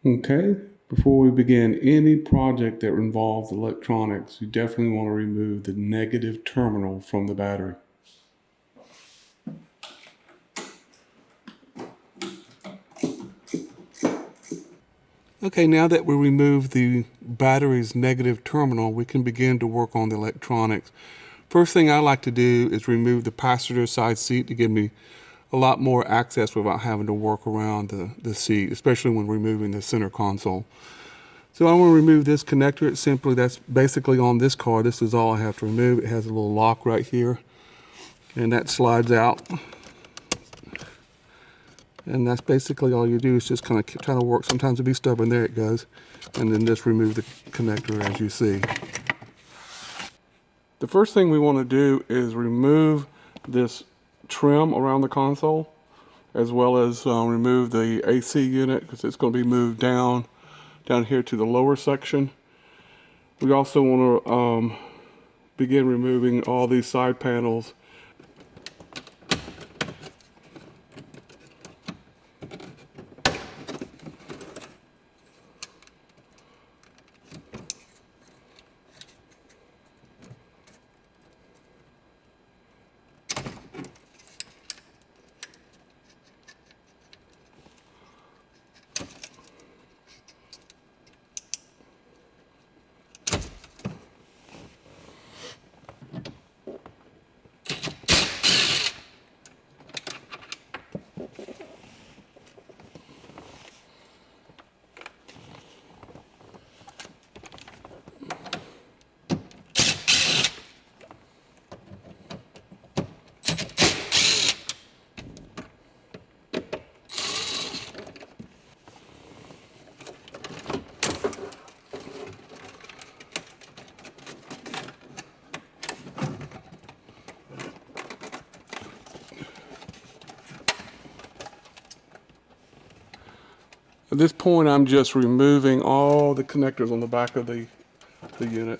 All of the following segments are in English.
Okay, before we begin any project that involves electronics, you definitely want to remove the negative terminal from the battery. Okay, now that we remove the battery's negative terminal, we can begin to work on the electronics. First thing I like to do is remove the passenger side seat to give me a lot more access without having to work around the seat, especially when removing the center console. So I want to remove this connector. That's basically on this car. This is all I have to remove. It has a little lock right here, and that slides out. And that's basically all you do is just kind of try to work. Sometimes it'll be stubborn. There it goes. And then just remove the connector as you see. The first thing we want to do is remove this trim around the console, as well as remove the AC unit, because it's going to be moved down here to the lower section. We also want to begin removing all these side panels. At this point, I'm just removing all the connectors on the back of the unit.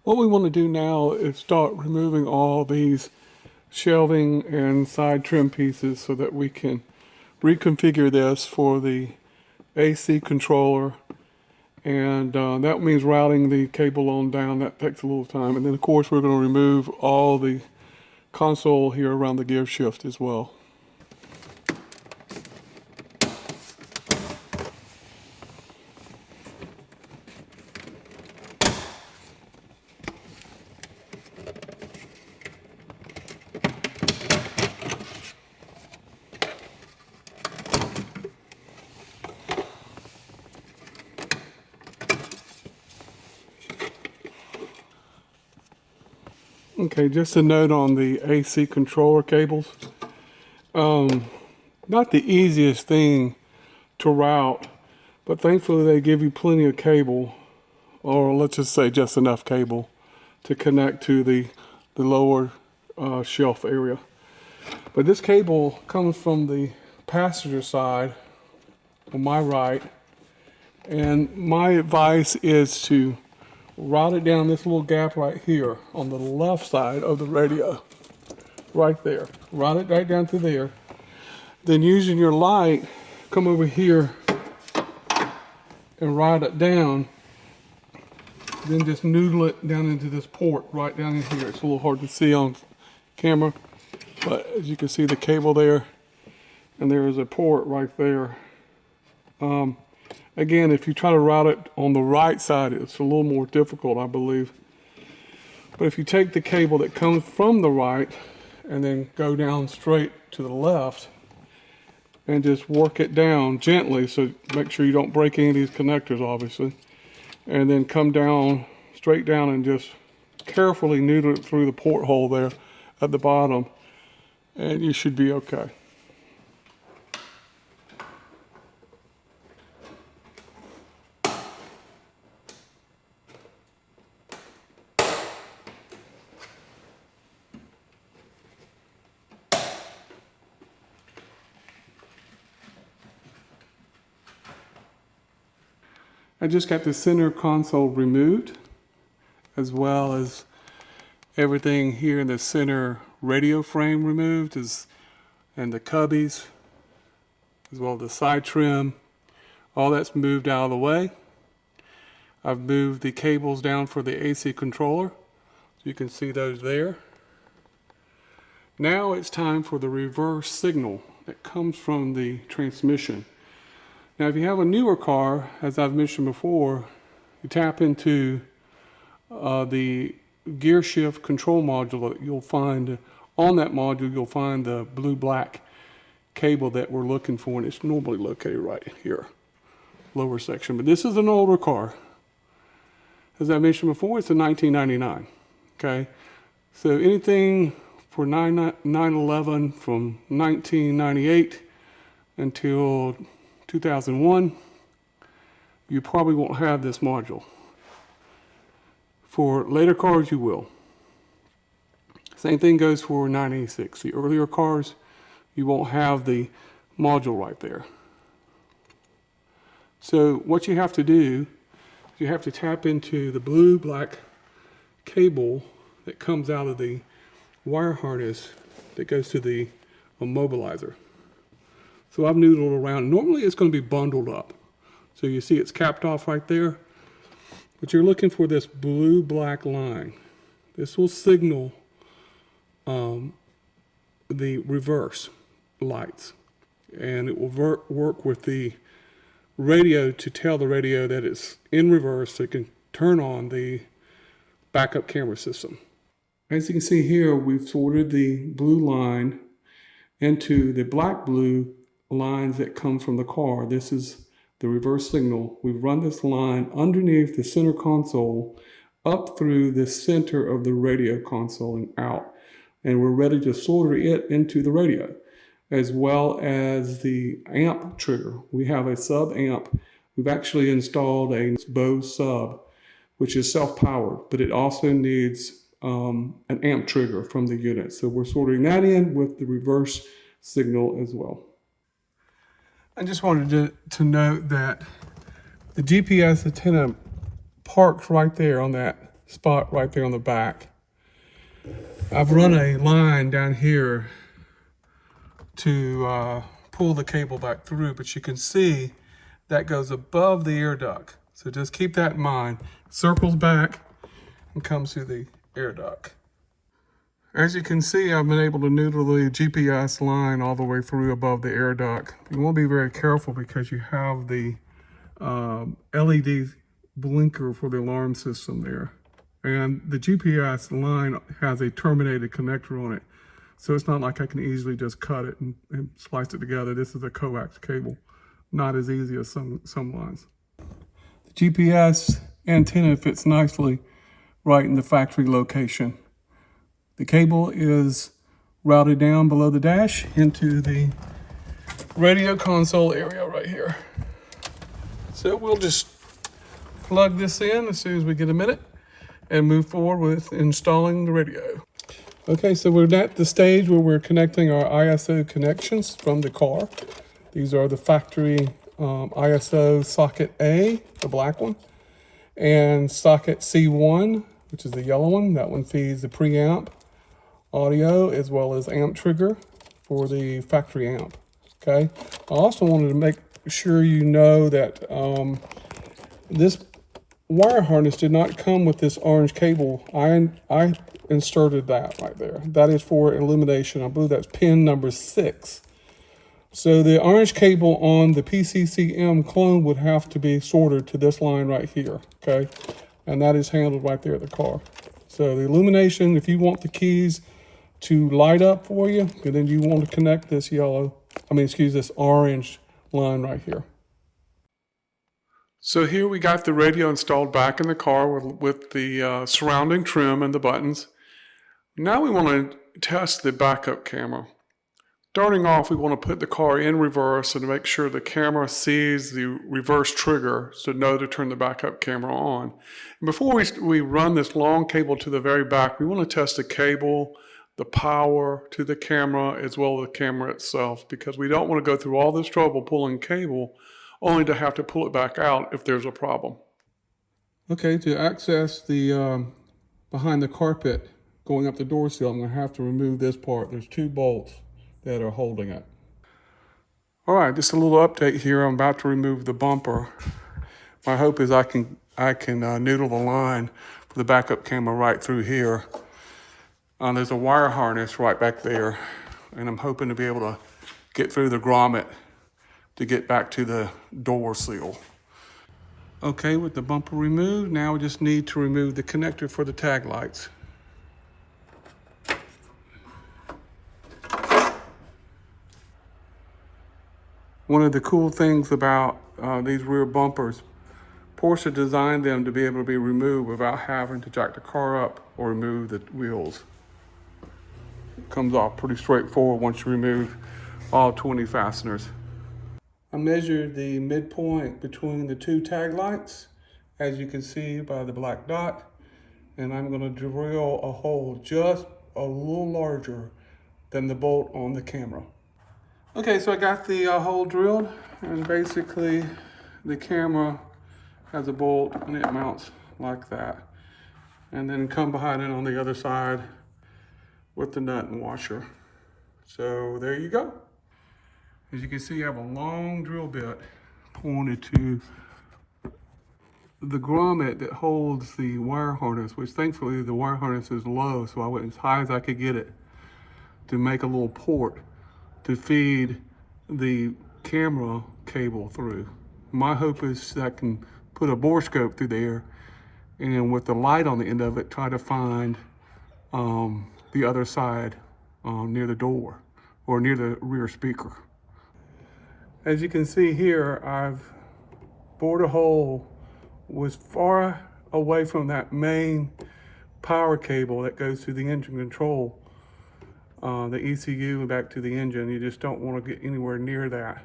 What we want to do now is start removing all these shelving and side trim pieces so that we can reconfigure this for the AC controller. And that means routing the cable on down. That takes a little time. And then of course we're going to remove all the console here around the gear shift as well. Okay, just a note on the AC controller cables. Not the easiest thing to route, but thankfully they give you plenty of cable, or let's just say just enough cable to connect to the lower shelf area. But this cable comes from the passenger side on my right, and my advice is to route it down this little gap right here on the left side of the radio. Right there. Route it right down through there. Then using your light, come over here and route it down. Then just noodle it down into this port right down in here. It's a little hard to see on camera, but as you can see the cable there, and there is a port right there. Again, if you try to route it on the right side, it's a little more difficult, I believe. But if you take the cable that comes from the right and then go down straight to the left and just work it down gently, so make sure you don't break any of these connectors, obviously. And then come down, straight down, and just carefully noodle it through the porthole there at the bottom, and you should be okay. I just got the center console removed, as well as everything here in the center radio frame removed, and the cubbies, as well as the side trim. All that's moved out of the way. I've moved the cables down for the AC controller, so you can see those there. Now it's time for the reverse signal that comes from the transmission. Now if you have a newer car, as I've mentioned before, you tap into the gear shift control module. That you'll find on that module, you'll find the blue-black cable that we're looking for, and it's normally located right here, lower section. But this is an older car. As I mentioned before, it's a 1999. Okay, so anything for 911 from 1998 until 2001, you probably won't have this module. For later cars, you will. Same thing goes for 986. The earlier cars, you won't have the module right there. So what you have to do is you have to tap into the blue-black cable that comes out of the wire harness that goes to the immobilizer. So I've noodled around. Normally it's going to be bundled up. So you see it's capped off right there. But you're looking for this blue-black line. This will signal the reverse lights. And it will work with the radio to tell the radio that it's in reverse so it can turn on the backup camera system. As you can see here, we've sorted the blue line into the black-blue lines that come from the car. This is the reverse signal. We've run this line underneath the center console up through the center of the radio console and out. And we're ready to solder it into the radio, as well as the amp trigger. We have a sub amp. We've actually installed a Bose sub, which is self-powered, but it also needs an amp trigger from the unit. So we're soldering that in with the reverse signal as well. I just wanted to note that the GPS antenna parks right there on that spot right there on the back. I've run a line down here to pull the cable back through, but you can see that goes above the air duct. So just keep that in mind. Circles back and comes through the air duct. As you can see, I've been able to noodle the GPS line all the way through above the air duct. You want to be very careful because you have the LED blinker for the alarm system there. And the GPS line has a terminated connector on it. So it's not like I can easily just cut it and splice it together. This is a coax cable. Not as easy as some lines. The GPS antenna fits nicely right in the factory location. The cable is routed down below the dash into the radio console area right here. So we'll just plug this in as soon as we get a minute and move forward with installing the radio. Okay, so we're at the stage where we're connecting our ISO connections from the car. These are the factory ISO socket A, the black one, and socket C1, which is the yellow one. That one feeds the preamp audio as well as amp trigger for the factory amp. Okay, I also wanted to make sure you know that this wire harness did not come with this orange cable. I inserted that right there. That is for illumination. I believe that's pin number 6. So the orange cable on the PCCM clone would have to be soldered to this line right here, okay? And that is handled right there at the car. So the illumination, if you want the keys to light up for you, and then you want to connect this this orange line right here. So here we got the radio installed back in the car with the surrounding trim and the buttons. Now we want to test the backup camera. Starting off, we want to put the car in reverse and make sure the camera sees the reverse trigger to know to turn the backup camera on. And before we run this long cable to the very back, we want to test the cable, the power to the camera, as well as the camera itself, because we don't want to go through all this trouble pulling cable only to have to pull it back out if there's a problem. Okay, to access the behind the carpet going up the door sill, I'm going to have to remove this part. There's 2 bolts that are holding it. All right, just a little update here. I'm about to remove the bumper. My hope is I can noodle the line for the backup camera right through here. There's a wire harness right back there, and I'm hoping to be able to get through the grommet to get back to the door seal. Okay, with the bumper removed, now we just need to remove the connector for the tag lights. One of the cool things about these rear bumpers, Porsche designed them to be able to be removed without having to jack the car up or remove the wheels. It comes off pretty straightforward once you remove all 20 fasteners. I measured the midpoint between the 2 tag lights, as you can see by the black dot, and I'm going to drill a hole just a little larger than the bolt on the camera. Okay, so I got the hole drilled, and basically the camera has a bolt and it mounts like that. And then come behind it on the other side with the nut and washer. So there you go. As you can see, I have a long drill bit pointed to the grommet that holds the wire harness, which thankfully the wire harness is low, so I went as high as I could get it to make a little port to feed the camera cable through. My hope is that I can put a bore scope through there, and with the light on the end of it, try to find the other side near the door or near the rear speaker. As you can see here, I've bored a hole was far away from that main power cable that goes to the engine control, the ECU and back to the engine. You just don't want to get anywhere near that.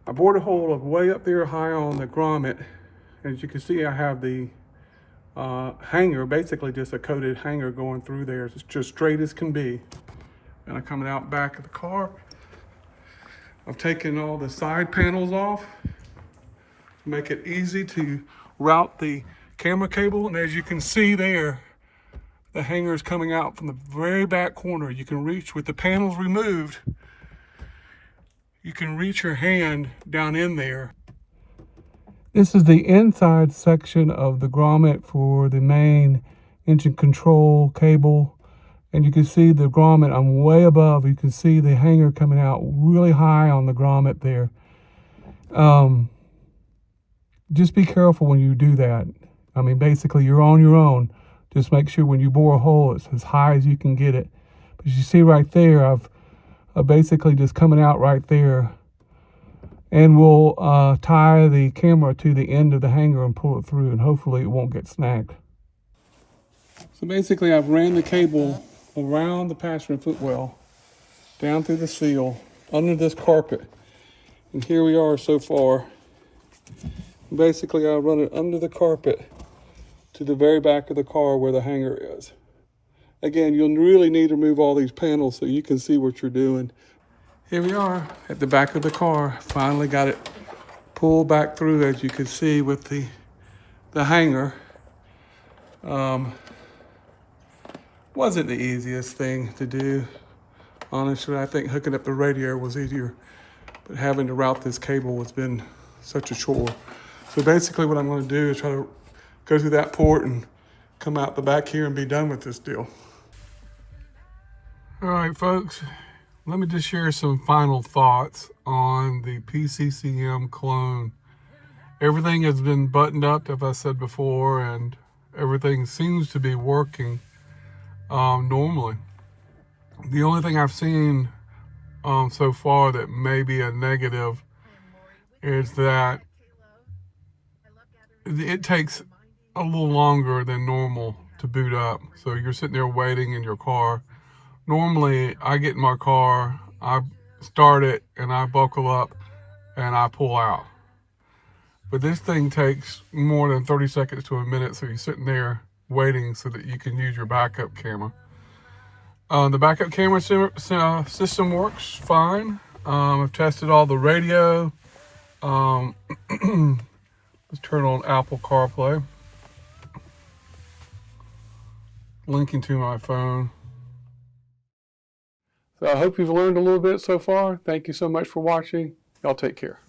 I bored a hole way up there high on the grommet. As you can see, I have the hanger, basically just a coated hanger going through there. It's just straight as can be. And I'm coming out back of the car. I've taken all the side panels off to make it easy to route the camera cable. And as you can see there, the hanger is coming out from the very back corner. You can reach with the panels removed. You can reach your hand down in there. This is the inside section of the grommet for the main engine control cable. And you can see the grommet, I'm way above. You can see the hanger coming out really high on the grommet there. Just be careful when you do that. I mean, basically you're on your own. Just make sure when you bore a hole, it's as high as you can get it. But you see right there, I've basically just coming out right there. And we'll tie the camera to the end of the hanger and pull it through, and hopefully it won't get snagged. So basically I've ran the cable around the passenger footwell, down through the seal, under this carpet. And here we are so far. Basically I run it under the carpet to the very back of the car where the hanger is. Again, you'll really need to remove all these panels so you can see what you're doing. Here we are at the back of the car. Finally got it pulled back through, as you can see, with the hanger. Wasn't the easiest thing to do. Honestly, I think hooking up the radiator was easier, but having to route this cable has been such a chore. So basically what I'm going to do is try to go through that port and come out the back here and be done with this deal. All right, folks, let me just share some final thoughts on the PCCM clone. Everything has been buttoned up, as I said before, and everything seems to be working normally. The only thing I've seen so far that may be a negative is that it takes a little longer than normal to boot up. So you're sitting there waiting in your car. Normally, I get in my car, I start it, and I buckle up, and I pull out. But this thing takes more than 30 seconds to a minute, so you're sitting there waiting so that you can use your backup camera. The backup camera system works fine. I've tested all the radio. Let's turn on Apple CarPlay. linking to my phone. So I hope you've learned a little bit so far. Thank you so much for watching. Y'all take care.